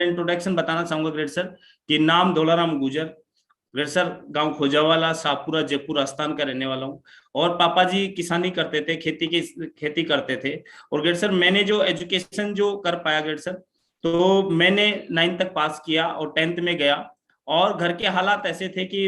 Introduction बताना चाहूंगा great sir कि नाम दौलाराम गुजर, ग्रेट सर गांव खोजावाला शाहपुरा जयपुर राजस्थान का रहने वाला हूँ। और पापा जी किसानी करते थे, खेती करते थे। और ग्रेट सर मैंने जो एजुकेशन जो कर पाया ग्रेट सर, तो मैंने 9th तक पास किया और 10th में गया। और घर के हालात ऐसे थे कि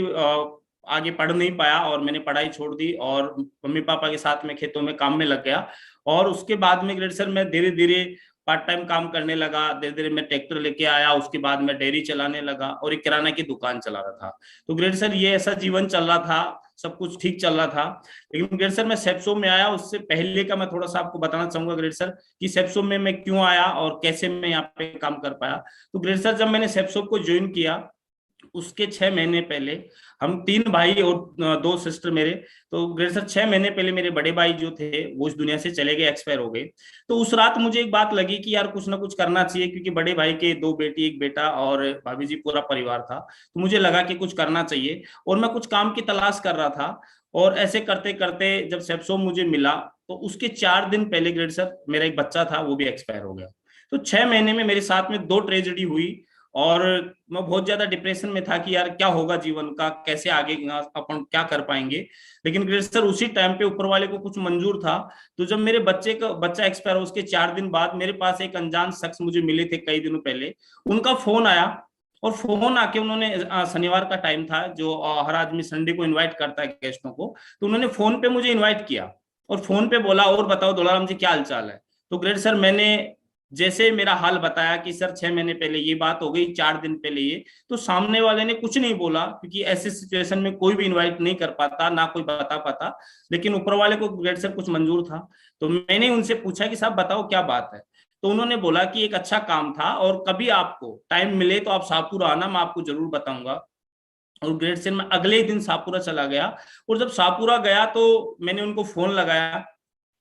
आगे पढ़ नहीं पाया और मैंने पढ़ाई छोड़ दी और मम्मी पापा के साथ में खेतों में काम में लग गया। और उसके बाद में ग्रेट सर मैं धीरे धीरे पार्ट टाइम काम करने लगा। धीरे धीरे मैं ट्रैक्टर लेके आया, उसके बाद मैं डेयरी चलाने लगा और एक किराना की दुकान चला रहा था। तो ग्रेट सर ये ऐसा जीवन चल रहा था, सब कुछ ठीक चल रहा था। लेकिन ग्रेट सर मैं सेप्सो में आया, उससे पहले का मैं थोड़ा सा आपको बताना चाहूंगा ग्रेट सर कि सेप्सो में मैं क्यों आया और कैसे मैं यहाँ पे काम कर पाया। तो ग्रेट सर जब मैंने सेप्सो को ज्वाइन किया, उसके 6 महीने पहले हम 3 भाई और 2 सिस्टर मेरे। तो ग्रेट सर 6 महीने पहले मेरे बड़े भाई जो थे वो इस दुनिया से चले गए, एक्सपायर हो गए। तो उस रात मुझे एक बात लगी कि यार कुछ ना कुछ करना चाहिए, क्योंकि बड़े भाई के 2 बेटी 1 बेटा और भाभी जी पूरा परिवार था। तो मुझे लगा कि कुछ करना चाहिए और मैं कुछ काम की तलाश कर रहा था। और ऐसे करते करते जब सेप्सो मुझे मिला, तो उसके 4 दिन पहले ग्रेट सर मेरा एक बच्चा था, वो भी एक्सपायर हो गया। तो 6 महीने में मेरे साथ में 2 ट्रेजेडी हुई। और मैं बहुत ज्यादा डिप्रेशन में था कि यार क्या होगा जीवन का, कैसे आगे अपन क्या कर पाएंगे। लेकिन ग्रेट सर उसी टाइम पे ऊपर वाले को कुछ मंजूर था। तो जब मेरे बच्चा एक्सपायर हो, उसके 4 दिन बाद मेरे पास एक अनजान शख्स मुझे मिले थे कई दिनों पहले। उनका फोन आया और फोन आके उन्होंने शनिवार का टाइम था जो हर आदमी संडे को इनवाइट करता है गेस्टों को। तो उन्होंने फोन पे मुझे इनवाइट किया और फोन पे बोला, और बताओ दुलाराम जी क्या हाल चाल है। तो ग्रेट सर मैंने जैसे मेरा हाल बताया कि सर 6 महीने पहले ये बात हो गई, 4 दिन पहले ये, तो सामने वाले ने कुछ नहीं बोला, क्योंकि ऐसे सिचुएशन में कोई भी इनवाइट नहीं कर पाता, ना कोई बता पाता। लेकिन ऊपर वाले को ग्रेट सर कुछ मंजूर था। तो मैंने उनसे पूछा कि साहब बताओ क्या बात है। तो उन्होंने बोला कि एक अच्छा काम था और कभी आपको टाइम मिले तो आप शाहपुरा आना, मैं आपको जरूर बताऊंगा। और ग्रेट सर मैं अगले ही दिन शाहपुरा चला गया। और जब शाहपुरा गया तो मैंने उनको फोन लगाया,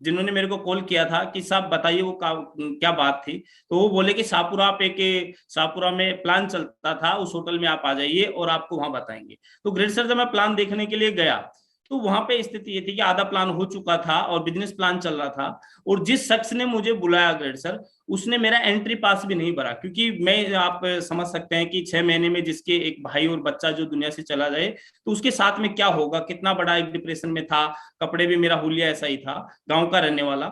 जिन्होंने मेरे को कॉल किया था, कि साहब बताइए वो क्या बात थी। तो वो बोले कि शाहपुरा पे के शाहपुरा में प्लान चलता था, उस होटल में आप आ जाइए और आपको वहां बताएंगे। तो ग्रेट सर जब मैं प्लान देखने के लिए गया, तो वहां पे स्थिति ये थी कि आधा प्लान हो चुका था और बिजनेस प्लान चल रहा था। और जिस शख्स ने मुझे बुलाया ग्रेट सर, उसने मेरा एंट्री पास भी नहीं भरा, क्योंकि मैं आप समझ सकते हैं कि 6 महीने में जिसके एक भाई और बच्चा जो दुनिया से चला जाए, तो उसके साथ में क्या होगा, कितना बड़ा एक डिप्रेशन में था। कपड़े भी मेरा हुलिया ऐसा ही था, गांव का रहने वाला।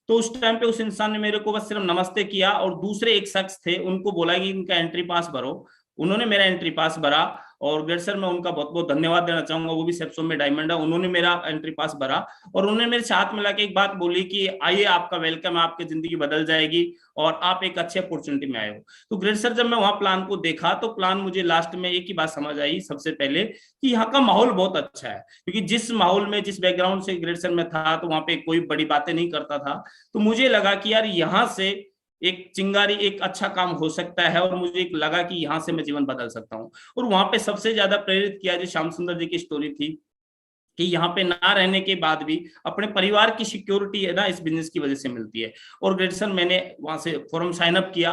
तो उस टाइम पे उस इंसान ने मेरे को बस सिर्फ नमस्ते किया और दूसरे एक शख्स थे उनको बोला कि इनका एंट्री पास भरो। उन्होंने मेरा एंट्री पास भरा। और ग्रेट सर मैं उनका बहुत बहुत धन्यवाद देना चाहूंगा, वो भी सेप्सो में डायमंड है, उन्होंने मेरा एंट्री पास भरा। और उन्होंने मेरे साथ मिला के एक बात बोली कि आइए आपका वेलकम है, आपकी जिंदगी बदल जाएगी और आप एक अच्छी अपॉर्चुनिटी में आए हो। तो ग्रेट सर जब मैं वहां प्लान को देखा, तो प्लान मुझे लास्ट में एक ही बात समझ आई सबसे पहले, कि यहाँ का माहौल बहुत अच्छा है। क्योंकि जिस माहौल में, जिस बैकग्राउंड से ग्रेट सर में था, तो वहां पे कोई बड़ी बातें नहीं करता था। तो मुझे लगा कि यार यहाँ से एक चिंगारी, एक अच्छा काम हो सकता है। और मुझे एक लगा कि यहाँ से मैं जीवन बदल सकता हूँ। और वहां पे सबसे ज्यादा प्रेरित किया जो श्याम सुंदर जी की स्टोरी थी, कि यहाँ पे ना रहने के बाद भी अपने परिवार की सिक्योरिटी है ना, इस बिजनेस की वजह से मिलती है। और ग्रेट सर मैंने वहां से फॉर्म साइन अप किया।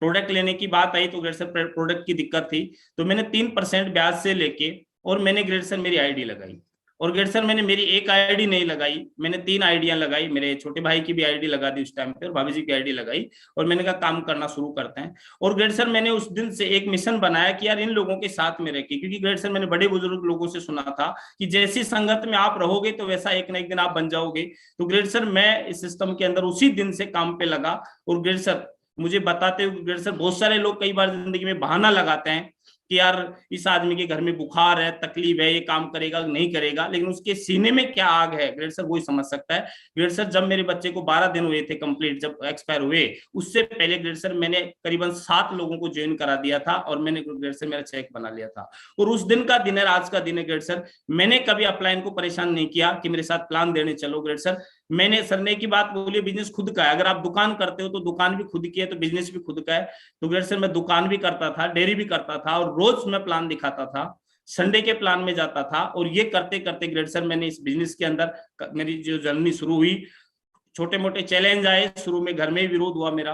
प्रोडक्ट लेने की बात आई तो ग्रेट सर प्रोडक्ट की दिक्कत थी, तो मैंने 3% ब्याज से लेके और मैंने ग्रेट सर मेरी आईडी लगाई। और ग्रेट सर मैंने मेरी एक आईडी नहीं लगाई, मैंने 3 आईडियां लगाई। मेरे छोटे भाई की भी आईडी लगा दी उस टाइम पे और भाभी जी की आईडी लगाई। और मैंने कहा काम करना शुरू करते हैं। और ग्रेट सर मैंने उस दिन से एक मिशन बनाया कि यार इन लोगों के साथ में रह के, क्योंकि ग्रेट सर मैंने बड़े बुजुर्ग लोगों से सुना था कि जैसी संगत में आप रहोगे तो वैसा एक ना एक दिन आप बन जाओगे। तो ग्रेट सर मैं इस सिस्टम के अंदर उसी दिन से काम पे लगा। और ग्रेट सर मुझे बताते हुए ग्रेट सर, बहुत सारे लोग कई बार जिंदगी में बहाना लगाते हैं कि यार इस आदमी के घर में बुखार है, तकलीफ है, ये काम करेगा नहीं करेगा, लेकिन उसके सीने में क्या आग है ग्रेट सर वही समझ सकता है। ग्रेट सर जब मेरे बच्चे को 12 दिन हुए थे कंप्लीट, जब एक्सपायर हुए, उससे पहले ग्रेट सर मैंने करीबन 7 लोगों को ज्वाइन करा दिया था और मैंने ग्रेट सर मेरा चेक बना लिया था। और उस दिन का दिन है, आज का दिन है ग्रेट सर। मैंने कभी अपलाइन को परेशान नहीं किया कि मेरे साथ प्लान देने चलो ग्रेट सर। मैंने सर ने की बात बोली, बिजनेस खुद का है। अगर आप दुकान करते हो तो दुकान भी खुद की है, तो बिजनेस भी खुद का है। तो ग्रेट सर मैं दुकान भी करता था, डेयरी भी करता था और रोज मैं प्लान दिखाता था, संडे के प्लान में जाता था। और ये करते करते ग्रेट सर मैंने इस बिजनेस के अंदर मेरी जो जर्नी शुरू हुई, छोटे मोटे चैलेंज आए, शुरू में घर में विरोध हुआ मेरा,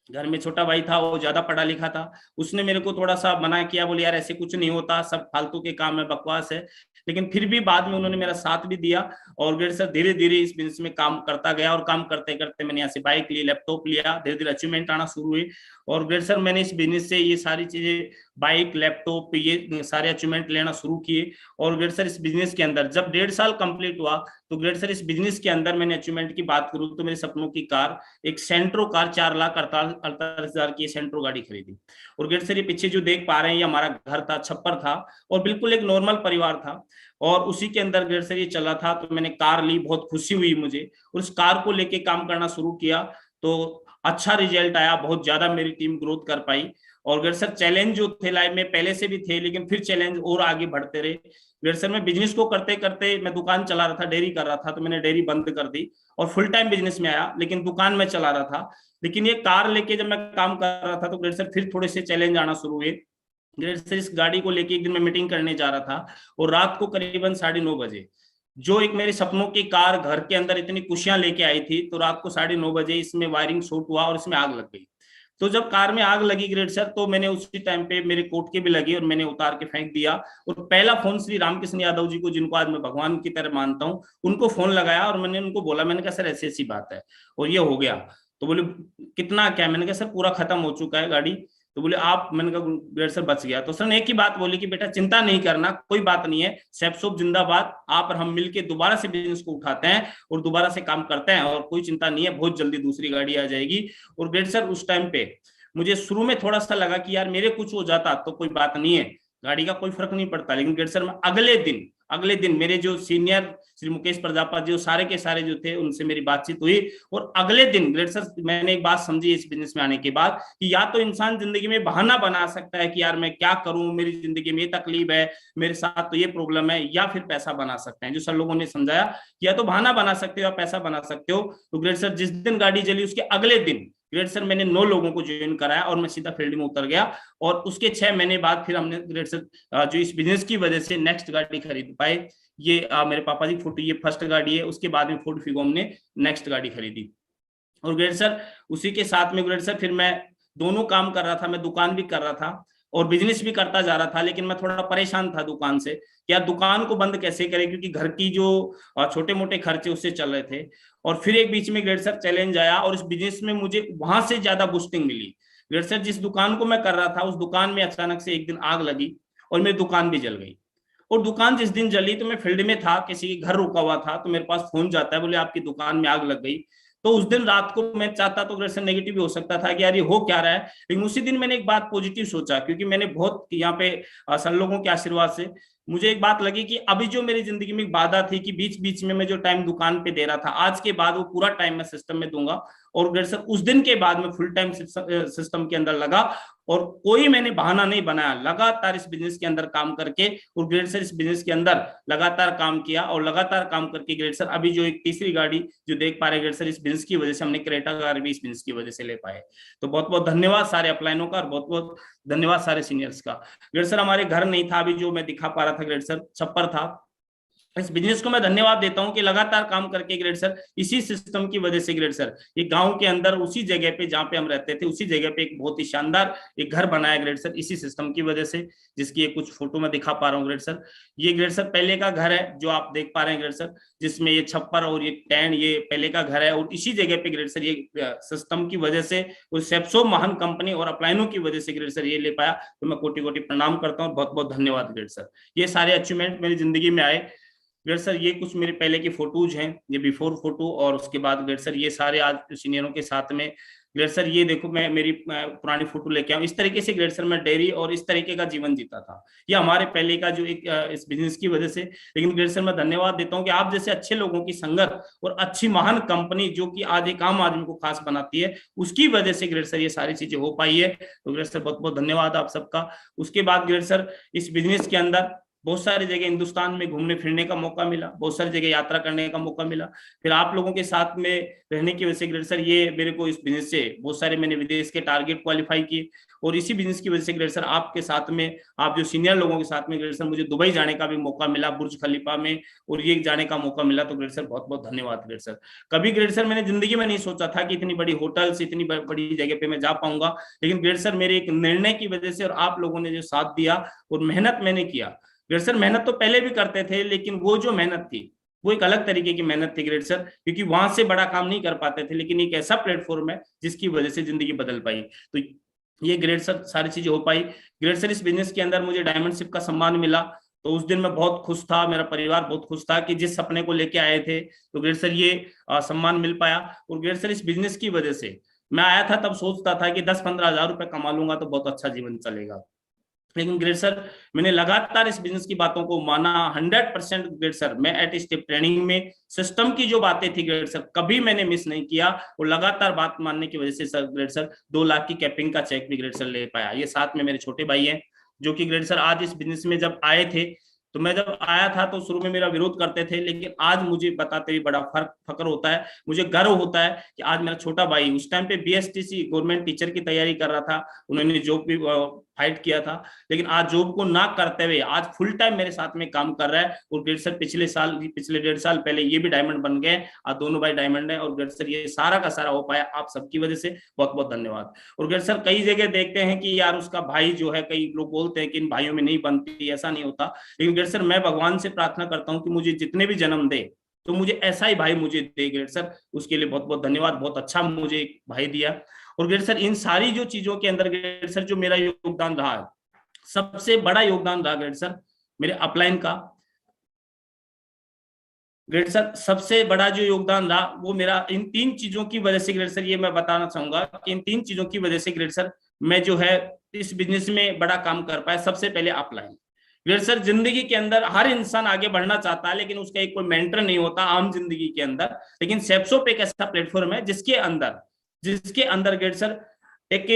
घर में छोटा भाई था, वो ज्यादा पढ़ा लिखा था, उसने मेरे को थोड़ा सा मना किया, बोले यार ऐसे कुछ नहीं होता, सब फालतू के काम है, बकवास है। लेकिन फिर भी बाद में उन्होंने मेरा साथ भी दिया, और मेरे साथ धीरे धीरे इस बिजनेस में काम करता गया, और काम करते करते मैंने यहाँ से बाइक ली, लैपटॉप लिया, धीरे धीरे अचीवमेंट आना शुरू हुई। और ग्रेट सर मैंने इस बिजनेस से ये सारी चीजें, बाइक, लैपटॉप, ये सारे अचीवमेंट लेना शुरू किए। और ग्रेट सर इस बिजनेस के अंदर जब 1.5 साल कंप्लीट हुआ, तो ग्रेट सर इस बिजनेस के अंदर मैंने अचीवमेंट की बात करूं तो मेरे सपनों की कार, एक सेंट्रो कार, 4,48,000 की सेंट्रो गाड़ी खरीदी। और ग्रेट सर ये पीछे जो देख पा रहे हैं, ये हमारा घर था, छप्पर था, और बिल्कुल एक नॉर्मल परिवार था, और उसी के अंदर ग्रेट सर ये चला था। तो मैंने कार ली, बहुत खुशी हुई मुझे, और उस कार को लेके काम करना शुरू किया, तो अच्छा रिजल्ट आया, बहुत ज्यादा मेरी टीम ग्रोथ कर पाई। और ग्रेट सर चैलेंज जो थे लाइफ में पहले से भी थे, लेकिन फिर चैलेंज और आगे बढ़ते रहे। ग्रेट सर मैं बिजनेस को करते करते, मैं दुकान चला रहा था, डेयरी कर रहा था, तो मैंने डेयरी बंद कर दी और फुल टाइम बिजनेस में आया, लेकिन दुकान में चला रहा था। लेकिन ये कार लेके जब मैं काम कर रहा था, तो ग्रेट सर फिर थोड़े से चैलेंज आना शुरू हुए। ग्रेट सर इस गाड़ी को लेके एक दिन मैं मीटिंग करने जा रहा था, और रात को करीबन 9:30 बजे, जो एक मेरे सपनों की कार घर के अंदर इतनी खुशियां लेके आई थी, तो रात को 9:30 बजे इसमें वायरिंग शॉर्ट हुआ और इसमें आग लग गई। तो जब कार में आग लगी ग्रेट सर, तो मैंने उसी टाइम पे मेरे कोट के भी लगी, और मैंने उतार के फेंक दिया, और पहला फोन श्री रामकृष्ण यादव जी को, जिनको आज मैं भगवान की तरह मानता हूँ, उनको फोन लगाया, और मैंने उनको बोला, मैंने कहा सर ऐसी ऐसी बात है, और ये हो गया। तो बोले कितना क्या, मैंने कहा सर पूरा खत्म हो चुका है गाड़ी। तो बोले आप, मैंने कहा ग्रेट सर बच गया। तो सर ने एक ही बात बोली कि बेटा चिंता नहीं करना, कोई बात नहीं है, सैपसोप जिंदाबाद, आप और हम मिलके दोबारा से बिजनेस को उठाते हैं और दोबारा से काम करते हैं, और कोई चिंता नहीं है, बहुत जल्दी दूसरी गाड़ी आ जाएगी। और ग्रेट सर उस टाइम पे मुझे शुरू में थोड़ा सा लगा कि यार मेरे कुछ हो जाता तो कोई बात नहीं है, गाड़ी का कोई फर्क नहीं पड़ता, लेकिन ग्रेट सर में अगले दिन मेरे जो सीनियर श्री मुकेश प्रजापति, जो सारे के सारे जो थे, उनसे मेरी बातचीत हुई, और अगले दिन ग्रेट सर मैंने एक बात समझी इस बिजनेस में आने के बाद, कि या तो इंसान जिंदगी में बहाना बना सकता है कि यार मैं क्या करूं, मेरी जिंदगी में ये तकलीफ है, मेरे साथ तो ये प्रॉब्लम है, या फिर पैसा बना सकते हैं, जो सर लोगों ने समझाया कि या तो बहाना बना सकते हो या पैसा बना सकते हो। तो ग्रेट सर जिस दिन गाड़ी जली, उसके अगले दिन ग्रेट सर मैंने 9 लोगों को ज्वाइन कराया, और मैं सीधा फील्ड में उतर गया। और उसके 6 महीने बाद फिर हमने ग्रेट सर जो इस बिजनेस की वजह से नेक्स्ट गाड़ी खरीद पाए। ये मेरे पापा जी फोर्ट, ये फर्स्ट गाड़ी है, उसके बाद में फोर्ड फिगो ने नेक्स्ट गाड़ी खरीदी। और ग्रेट सर उसी के साथ में ग्रेट सर फिर मैं दोनों काम कर रहा था, मैं दुकान भी कर रहा था और बिजनेस भी करता जा रहा था, लेकिन मैं थोड़ा परेशान था दुकान से, क्या दुकान को बंद कैसे करें, क्योंकि घर की जो छोटे मोटे खर्चे उससे चल रहे थे। और फिर एक बीच में ग्रेट सर चैलेंज आया, और इस बिजनेस में मुझे वहां से ज्यादा बूस्टिंग मिली। ग्रेट सर जिस दुकान को मैं कर रहा था, उस दुकान में अचानक से एक दिन आग लगी, और मेरी दुकान भी जल गई। और दुकान जिस दिन जली, तो मैं फील्ड में था, किसी के घर रुका हुआ था, तो मेरे पास फोन जाता है, बोले आपकी दुकान में आग लग गई। तो उस दिन रात को मैं चाहता तो ग्रेट नेगेटिव भी हो सकता था कि यार ये हो क्या रहा है, लेकिन उसी दिन मैंने एक बात पॉजिटिव सोचा, क्योंकि मैंने बहुत यहाँ पे सन लोगों के आशीर्वाद से मुझे एक बात लगी कि अभी जो मेरी जिंदगी में एक बाधा थी कि बीच बीच में मैं जो टाइम दुकान पे दे रहा था, आज के बाद वो पूरा टाइम मैं सिस्टम में दूंगा। और ग्रेट सर उस दिन के बाद में फुल टाइम सिस्टम के अंदर लगा, और कोई मैंने बहाना नहीं बनाया, लगातार इस बिजनेस के अंदर काम करके, और ग्रेट सर इस बिजनेस के अंदर लगातार काम किया, और लगातार काम करके ग्रेट सर अभी जो एक तीसरी गाड़ी जो देख पा रहे ग्रेट सर, इस बिजनेस की वजह से हमने क्रेटा कार भी इस बिजनेस की वजह से ले पाए। तो बहुत बहुत धन्यवाद सारे अपलाइनों का, और बहुत बहुत धन्यवाद सारे सीनियर्स का। ग्रेट सर हमारे घर नहीं था अभी जो मैं दिखा पा रहा था, ग्रेट सर छप्पर था। इस बिजनेस को मैं धन्यवाद देता हूं कि लगातार काम करके ग्रेट सर, इसी सिस्टम की वजह से ग्रेट सर ये गांव के अंदर उसी जगह पे जहां पे हम रहते थे, उसी जगह पे एक बहुत ही शानदार एक घर बनाया ग्रेट सर, इसी सिस्टम की वजह से, जिसकी ये कुछ फोटो मैं दिखा पा रहा हूँ ग्रेट सर। ये ग्रेट सर पहले का घर है जो आप देख पा रहे हैं ग्रेट सर, जिसमें ये छप्पर और ये टैंड, ये पहले का घर है, और इसी जगह पे ग्रेट सर ये सिस्टम की वजह से, उस सेप्सो महान कंपनी और अपलाइनों की वजह से ग्रेट सर ये ले पाया। तो मैं कोटि कोटि प्रणाम करता हूँ, बहुत बहुत धन्यवाद ग्रेट सर। ये सारे अचीवमेंट मेरी जिंदगी में आए ग्रेट सर। ये कुछ मेरे पहले की फोटोज हैं, ये बिफोर फोटो, और उसके बाद ग्रेट सर ये सारे आज सीनियरों के साथ में ग्रेट सर, ये देखो मैं मेरी पुरानी फोटो लेके आऊँ, इस तरीके से ग्रेट सर मैं डेयरी और इस तरीके का जीवन जीता था, ये हमारे पहले का जो एक इस बिजनेस की वजह से। लेकिन ग्रेट सर मैं धन्यवाद देता हूँ कि आप जैसे अच्छे लोगों की संगत और अच्छी महान कंपनी जो कि आज एक आम आदमी को खास बनाती है, उसकी वजह से ग्रेट सर ये सारी चीजें हो पाई है। तो ग्रेट सर बहुत बहुत धन्यवाद आप सबका। उसके बाद ग्रेट सर इस बिजनेस के अंदर बहुत सारी जगह हिंदुस्तान में घूमने फिरने का मौका मिला, बहुत सारी जगह यात्रा करने का मौका मिला। फिर आप लोगों के साथ में रहने की वजह से ग्रेट सर ये मेरे को इस बिजनेस से बहुत सारे मैंने विदेश के टारगेट क्वालिफाई किए, और इसी बिजनेस की वजह से ग्रेट सर आपके साथ में, आप जो सीनियर लोगों के साथ में ग्रेट सर मुझे दुबई जाने का भी मौका मिला, बुर्ज खलीफा में, और ये जाने का मौका मिला। तो ग्रेट सर बहुत बहुत धन्यवाद ग्रेट सर। कभी ग्रेट सर मैंने जिंदगी में नहीं सोचा था कि इतनी बड़ी होटल्स, इतनी बड़ी जगह पे मैं जा पाऊंगा, लेकिन ग्रेट सर मेरे एक निर्णय की वजह से और आप लोगों ने जो साथ दिया और मेहनत मैंने किया। ग्रेट सर मेहनत तो पहले भी करते थे, लेकिन वो जो मेहनत थी वो एक अलग तरीके की मेहनत थी ग्रेट सर, क्योंकि वहां से बड़ा काम नहीं कर पाते थे, लेकिन एक ऐसा प्लेटफॉर्म है जिसकी वजह से जिंदगी बदल पाई। तो ये ग्रेट सर सारी चीजें हो पाई। ग्रेट सर इस बिजनेस के अंदर मुझे डायमंडशिप का सम्मान मिला, तो उस दिन मैं बहुत खुश था, मेरा परिवार बहुत खुश था कि जिस सपने को लेके आए थे तो ग्रेट सर ये सम्मान मिल पाया। और ग्रेट सर इस बिजनेस की वजह से मैं आया था तब सोचता था कि 10-15 हजार रुपए कमा लूंगा तो बहुत अच्छा जीवन चलेगा, लेकिन ग्रेट सर मैंने लगातार इस बिजनेस की बातों को माना 100%। ग्रेट सर मैं एट स्टेप ट्रेनिंग में सिस्टम की जो बातें थी ग्रेट सर कभी मैंने मिस नहीं किया, और लगातार बात मानने की वजह से सर ग्रेट सर 2 लाख की कैपिंग का चेक भी ग्रेट सर ले पाया। ये साथ में मेरे छोटे भाई हैं जो कि ग्रेट सर आज इस बिजनेस में जब आए थे, तो मैं जब आया था तो शुरू में मेरा विरोध करते थे, लेकिन आज मुझे बताते हुए बड़ा फक्र होता है, मुझे गर्व होता है कि आज मेरा छोटा भाई उस टाइम पे बीएसटीसी गवर्नमेंट टीचर की तैयारी कर रहा था, उन्होंने जॉब भी फाइट किया था, लेकिन आज जॉब को ना करते हुए आज फुल टाइम मेरे साथ में काम कर रहा है। और ग्रेट सर पिछले 1.5 साल पहले ये भी डायमंड बन गए, आज दोनों भाई डायमंड है। और ग्रेट सर ये सारा का सारा हो पाया आप सबकी वजह से, बहुत बहुत धन्यवाद। और ग्रेट सर कई जगह देखते हैं कि यार उसका भाई जो है, कई लोग बोलते हैं कि इन भाइयों में नहीं बनती, ऐसा नहीं होता, लेकिन ग्रेट सर मैं भगवान से प्रार्थना करता हूँ कि मुझे जितने भी जन्म दे तो मुझे ऐसा ही भाई मुझे दे ग्रेट सर, उसके लिए बहुत बहुत धन्यवाद। बहुत अच्छा मुझे एक भाई दिया। और ग्रेट सर इन सारी जो चीजों के अंदर ग्रेट सर जो मेरा योगदान रहा है, सबसे बड़ा योगदान रहा ग्रेट सर मेरे अपलाइन का। ग्रेट सर सबसे बड़ा जो योगदान रहा वो मेरा इन 3 चीजों की वजह से ग्रेट सर, ये मैं बताना चाहूंगा कि इन 3 चीजों की वजह से ग्रेट सर मैं जो है इस बिजनेस में बड़ा काम कर पाया। सबसे पहले अपलाइन। ग्रेट सर जिंदगी के अंदर हर इंसान आगे बढ़ना चाहता है, लेकिन उसका एक कोई मेंटर नहीं होता आम जिंदगी के अंदर, लेकिन सेप्सोप एक ऐसा प्लेटफॉर्म है जिसके अंदर ग्रेट सर एक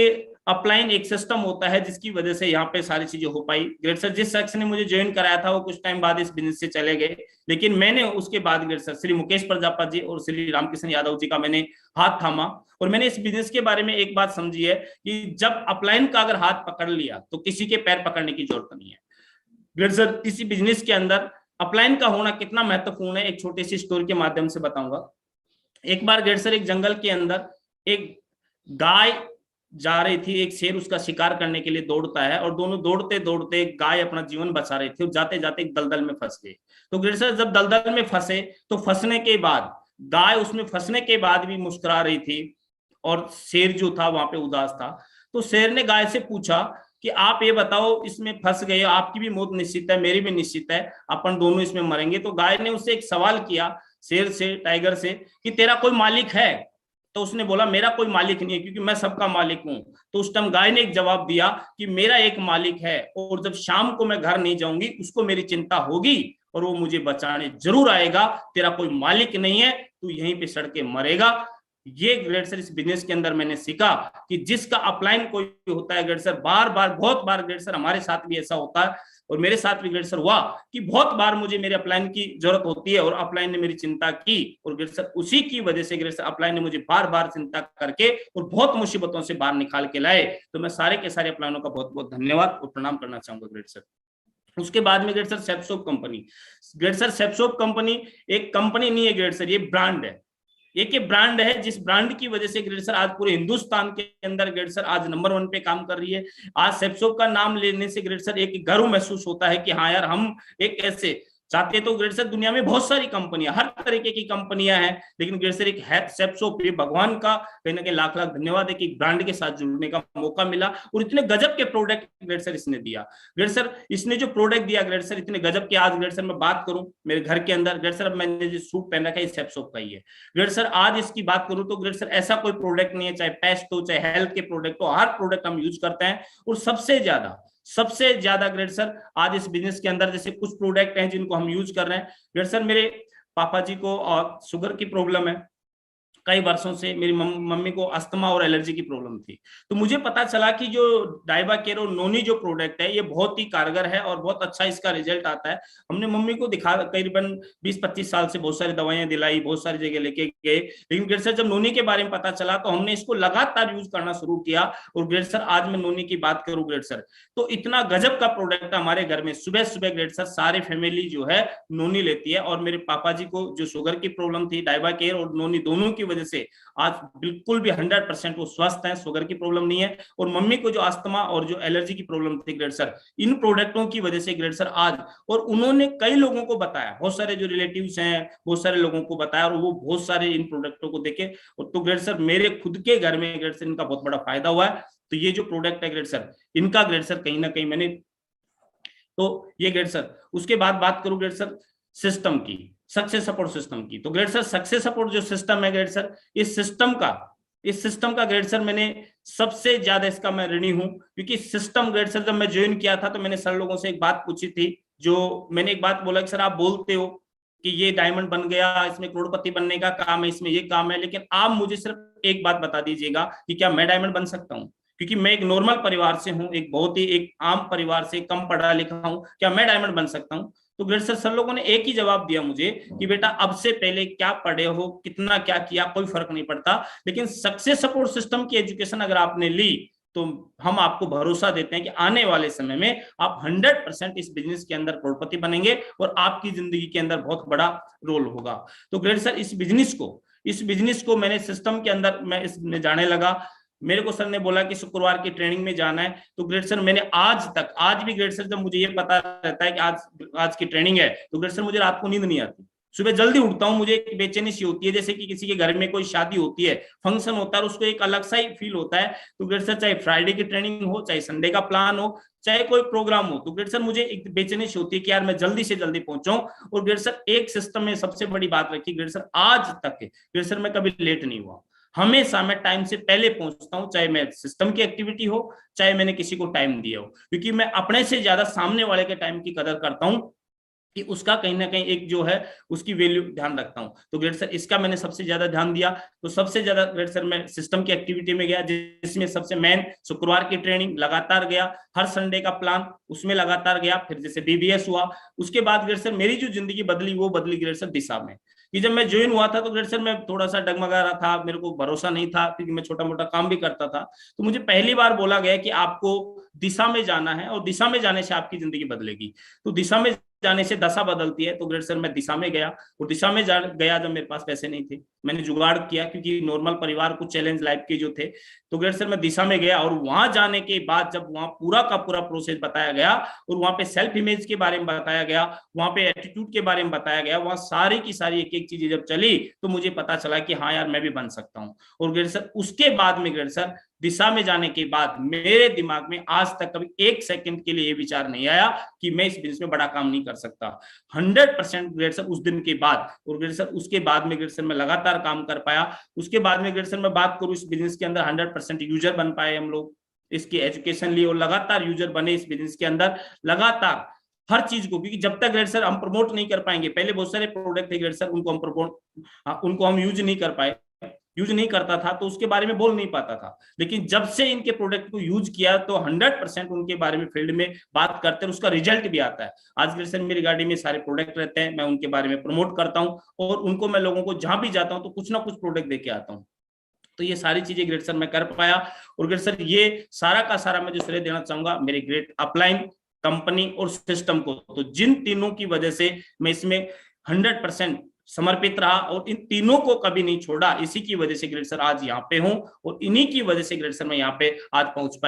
अपलाइन एक सिस्टम होता है, जिसकी वजह से यहाँ पे सारी चीजें हो पाई। ग्रेट सर जिस शख्स ने मुझे ज्वाइन कराया था वो कुछ टाइम बाद इस बिजनेस से चले गए, लेकिन मैंने उसके बाद ग्रेट सर श्री मुकेश प्रजापति जी और श्री रामकृष्ण यादव जी का मैंने हाथ थामा, और मैंने इस बिजनेस के बारे में एक बात समझी है कि जब अपलाइन का अगर हाथ पकड़ लिया तो किसी के पैर पकड़ने की जरूरत नहीं है। ग्रेट सर इसी बिजनेस के अंदर अपलाइन का होना कितना महत्वपूर्ण है एक छोटी सी स्टोरी के माध्यम से बताऊंगा। एक बार ग्रेट सर एक जंगल के अंदर एक गाय जा रही थी, एक शेर उसका शिकार करने के लिए दौड़ता है, और दोनों दौड़ते दौड़ते गाय अपना जीवन बचा रही थी, और जाते जाते एक दलदल में फंस गए। तो ग्रेट सर जब दलदल में फंसे तो फंसने के बाद गाय उसमें फंसने के बाद भी मुस्कुरा रही थी, और शेर जो था वहां पे उदास था। तो शेर ने गाय से पूछा कि आप ये बताओ, इसमें फंस गए, आपकी भी मौत निश्चित है, मेरी भी निश्चित है, अपन दोनों इसमें मरेंगे। तो गाय ने उससे एक सवाल किया, शेर से, टाइगर से, कि तेरा कोई मालिक है? तो उसने बोला मेरा कोई मालिक नहीं है, क्योंकि मैं सबका मालिक हूं। तो उस टाइम गाय ने एक जवाब दिया कि मेरा एक मालिक है, और जब शाम को मैं घर नहीं जाऊंगी उसको मेरी चिंता होगी और वो मुझे बचाने जरूर आएगा। तेरा कोई मालिक नहीं है, तू यहीं पे सड़ के मरेगा। ये ग्रेट सर इस बिजनेस के अंदर मैंने सीखा कि जिसका अपलाइन कोई होता है ग्रेट सर, बार बार बहुत बार ग्रेट सर हमारे साथ भी ऐसा होता है, और मेरे साथ भी ग्रेट सर हुआ कि बहुत बार मुझे मेरे अपलाइन की जरूरत होती है और अपलाइन ने मेरी चिंता की, और ग्रेट सर उसी की वजह से ग्रेट सर अपलाइन ने मुझे बार बार चिंता करके और बहुत मुसीबतों से बाहर निकाल के लाए। तो मैं सारे के सारे अपलाइनों का बहुत बहुत धन्यवाद और प्रणाम करना चाहूंगा ग्रेट सर। उसके बाद में ग्रेट सर सेप्सोप कंपनी। ग्रेट सर सेप्सोप कंपनी एक कंपनी नहीं है ग्रेट सर, ये ब्रांड है। एक ये ब्रांड है जिस ब्रांड की वजह से ग्रेट सर आज पूरे हिंदुस्तान के अंदर ग्रेट सर आज नंबर 1 पे काम कर रही है। आज सेप्सोप का नाम लेने से ग्रेट सर एक गर्व महसूस होता है कि हाँ यार हम एक ऐसे चाहते तो ग्रेट सर दुनिया में बहुत सारी कंपनियां, हर तरीके की कंपनियां हैं, लेकिन ग्रेट सर एक है सेप्सोप, ये भगवान का कहीं ना कहीं लाख लाख धन्यवाद है कि ब्रांड के साथ जुड़ने का मौका मिला, और इतने गजब के प्रोडक्ट ग्रेट सर इसने दिया। ग्रेट सर इसने जो प्रोडक्ट दिया ग्रेट सर इतने गजब के, आज ग्रेट सर मैं बात करूं मेरे घर के अंदर ग्रेट सर मैंने जो सूट पहन रखा है सेप्सोप का ही है। ग्रेट सर आज इसकी बात करूं तो ग्रेट सर ऐसा कोई प्रोडक्ट नहीं है, चाहे पेस्ट हो चाहे हेल्थ के प्रोडक्ट हो, हर प्रोडक्ट हम यूज करते हैं। और सबसे ज्यादा ग्रेट सर आज इस बिजनेस के अंदर जैसे कुछ प्रोडक्ट हैं जिनको हम यूज कर रहे हैं। ग्रेट सर मेरे पापा जी को शुगर की प्रॉब्लम है, कई वर्षों से मेरी मम्मी को अस्थमा और एलर्जी की प्रॉब्लम थी। तो मुझे पता चला कि जो डाइबा केयर और नोनी जो प्रोडक्ट है ये बहुत ही कारगर है और बहुत अच्छा इसका रिजल्ट आता है। हमने मम्मी को दिखा करीबन 20-25 साल से बहुत सारी दवाइयां दिलाई, बहुत सारी जगह लेके गए, लेकिन ग्रेट सर जब नोनी के बारे में पता चला तो हमने इसको लगातार यूज करना शुरू किया। और ग्रेट सर आज मैं नोनी की बात करूं ग्रेट सर, तो इतना गजब का प्रोडक्ट है हमारे घर में। सुबह सुबह ग्रेट सर सारे फैमिली जो है नोनी लेती है, और मेरे पापा जी को जो शुगर की प्रॉब्लम थी, डाइबा केयर और नोनी दोनों की वजह से आज बिल्कुल भी 100% वो स्वस्थ हैं, शुगर की प्रॉब्लम नहीं है। और मम्मी को जो अस्थमा और जो एलर्जी की प्रॉब्लम थी ग्रेट सर, इन प्रोडक्टों की वजह से ग्रेट सर आज, और उन्होंने कई लोगों को बताया, बहुत सारे जो रिलेटिव्स हैं बहुत सारे लोगों को बताया, और वो बहुत सारे इन प्रोडक्टों को देखे। और तो ग्रेट सर मेरे खुद के घर में ग्रेट सर इनका बहुत बड़ा फायदा हुआ है। तो ये जो प्रोडक्ट है ग्रेट सर, इनका ग्रेट सर कहीं ना कहीं मैंने, तो ये ग्रेट सर, उसके बाद बात करूं ग्रेट सर सिस्टम की, सक्सेस सपोर्ट सिस्टम की। तो ग्रेट सर सक्सेस सपोर्ट जो सिस्टम है ग्रेट सर, इस सिस्टम का ग्रेट सर मैंने सबसे ज्यादा इसका मैं ऋणी हूं, क्योंकि सिस्टम ग्रेट सर जब मैं ज्वाइन किया था तो मैंने सर लोगों से एक बात पूछी थी, जो मैंने एक बात बोला कि सर आप बोलते हो कि ये डायमंड बन गया, इसमें करोड़पति बनने का काम है, इसमें ये काम है, लेकिन आप मुझे सिर्फ एक बात बता दीजिएगा कि क्या मैं डायमंड बन सकता हूँ? क्योंकि मैं एक नॉर्मल परिवार से हूँ, एक बहुत ही एक आम परिवार से, कम पढ़ा लिखा हूँ, क्या मैं डायमंड बन सकता हूँ? तो ग्रेट सर लोगों ने एक ही जवाब दिया मुझे कि बेटा अब से पहले क्या पढ़े हो, कितना क्या किया, कोई फर्क नहीं पड़ता, लेकिन सक्सेस सपोर्ट सिस्टम की एजुकेशन अगर आपने ली तो हम आपको भरोसा देते हैं कि आने वाले समय में आप 100% इस बिजनेस के अंदर करोड़पति बनेंगे और आपकी जिंदगी के अंदर बहुत बड़ा रोल होगा। तो ग्रेट सर इस बिजनेस को मैंने सिस्टम के अंदर मैं इसमें जाने लगा। मेरे को सर ने बोला कि शुक्रवार की ट्रेनिंग में जाना है, तो ग्रेट सर मैंने आज भी ग्रेट सर जब मुझे ये पता रहता है कि आज की ट्रेनिंग है, तो ग्रेट सर मुझे रात को नींद नहीं आती, सुबह जल्दी उठता हूँ, मुझे एक बेचैनी सी होती है, जैसे कि किसी के घर में कोई शादी होती है, फंक्शन होता है, उसको एक अलग सा ही फील होता है। तो ग्रेट सर चाहे फ्राइडे की ट्रेनिंग हो, चाहे संडे का प्लान हो, चाहे कोई प्रोग्राम हो, तो ग्रेट सर मुझे एक बेचैनी सी होती है कि यार मैं जल्दी से जल्दी पहुंचाऊं। और ग्रेट सर एक सिस्टम में सबसे बड़ी बात रखी ग्रेट सर, आज तक ग्रेट सर मैं कभी लेट नहीं हुआ, हमेशा मैं टाइम से पहले पहुंचता हूं, चाहे मैं सिस्टम की एक्टिविटी हो, चाहे मैंने किसी को टाइम दिया हो, क्योंकि मैं अपने से ज्यादा सामने वाले के टाइम की कदर करता हूं कि उसका कहीं ना कहीं एक जो है उसकी वैल्यू ध्यान रखता हूं। तो ग्रेट सर इसका मैंने सबसे ज्यादा ध्यान दिया। तो सबसे ज्यादा ग्रेट सर मैं सिस्टम की एक्टिविटी में गया, जिसमें सबसे मेन शुक्रवार की ट्रेनिंग लगातार गया, हर संडे का प्लान उसमें लगातार गया, फिर जैसे बीबीएस हुआ, उसके बाद ग्रेट सर मेरी जो जिंदगी बदली वो बदली ग्रेट सर दिशा में, कि जब मैं ज्वाइन हुआ था तो ग्रेट सर मैं थोड़ा सा डगमगा रहा था, मेरे को भरोसा नहीं था, क्योंकि मैं छोटा मोटा काम भी करता था। तो मुझे पहली बार बोला गया कि आपको दिशा में जाना है और दिशा में जाने से आपकी जिंदगी बदलेगी। तो दिशा में जाने से दशा बदलती है। तो ग्रेट सर मैं दिशा में गया, और दिशा में गया जब मेरे पास पैसे नहीं थे, मैंने जुगाड़ किया, क्योंकि नॉर्मल परिवार कुछ चैलेंज लाइफ के जो थे। तो ग्रेट सर मैं दिशा में गया, और वहां जाने के बाद जब वहां पूरा का पूरा प्रोसेस बताया गया, और वहां पे सेल्फ इमेज के बारे में बताया गया, वहां पे एटीट्यूड के बारे में बताया गया, वहां सारी की सारी एक एक चीजें जब चली, तो मुझे पता चला कि हाँ यार मैं भी बन सकता हूँ। और ग्रेट सर उसके बाद में ग्रेट सर दिशा में जाने के बाद मेरे दिमाग में आज तक कभी एक सेकंड के लिए ये विचार नहीं आया कि मैं इस बिजनेस में बड़ा काम नहीं कर सकता। 100% ग्रेट सर उस दिन के बाद, और ग्रेट सर उसके बाद में ग्रेट सर मैं लगातार काम कर पाया। उसके बाद में ग्रेट सर मैं बात करूं, इस बिजनेस के अंदर 100% यूजर बन पाए हम लोग, इसकी एजुकेशन ली और लगातार यूजर बने इस बिजनेस के अंदर, लगातार हर चीज को, क्योंकि जब तक ग्रेट सर हम प्रमोट नहीं कर पाएंगे, पहले बहुत सारे प्रोडक्ट थे ग्रेट सर, उनको हम यूज नहीं कर पाए, यूज नहीं करता था तो उसके बारे में बोल नहीं पाता था, लेकिन जब से इनके प्रोडक्ट को यूज किया तो 100% उनके बारे में फील्ड में बात करते हैं, उसका रिजल्ट भी आता है। आज ग्रेट सर मेरी गाड़ी में सारे प्रोडक्ट रहते हैं, मैं उनके बारे में प्रमोट करता हूँ, और उनको मैं लोगों को जहां भी जाता हूँ तो कुछ ना कुछ प्रोडक्ट देके आता हूँ। तो ये सारी चीजें ग्रेट सर मैं कर पाया। और ग्रेट सर ये सारा का सारा मैं जो श्रेय देना चाहूंगा मेरे ग्रेट अपलाइन, कंपनी और सिस्टम को। तो जिन तीनों की वजह से मैं इसमें 100% समर्पित रहा, और इन तीनों को कभी नहीं छोड़ा, इसी की वजह से ग्रेट सर आज यहाँ पे हूँ, और इन्हीं की वजह से ग्रेट सर मैं यहाँ पे आज पहुंच पाया।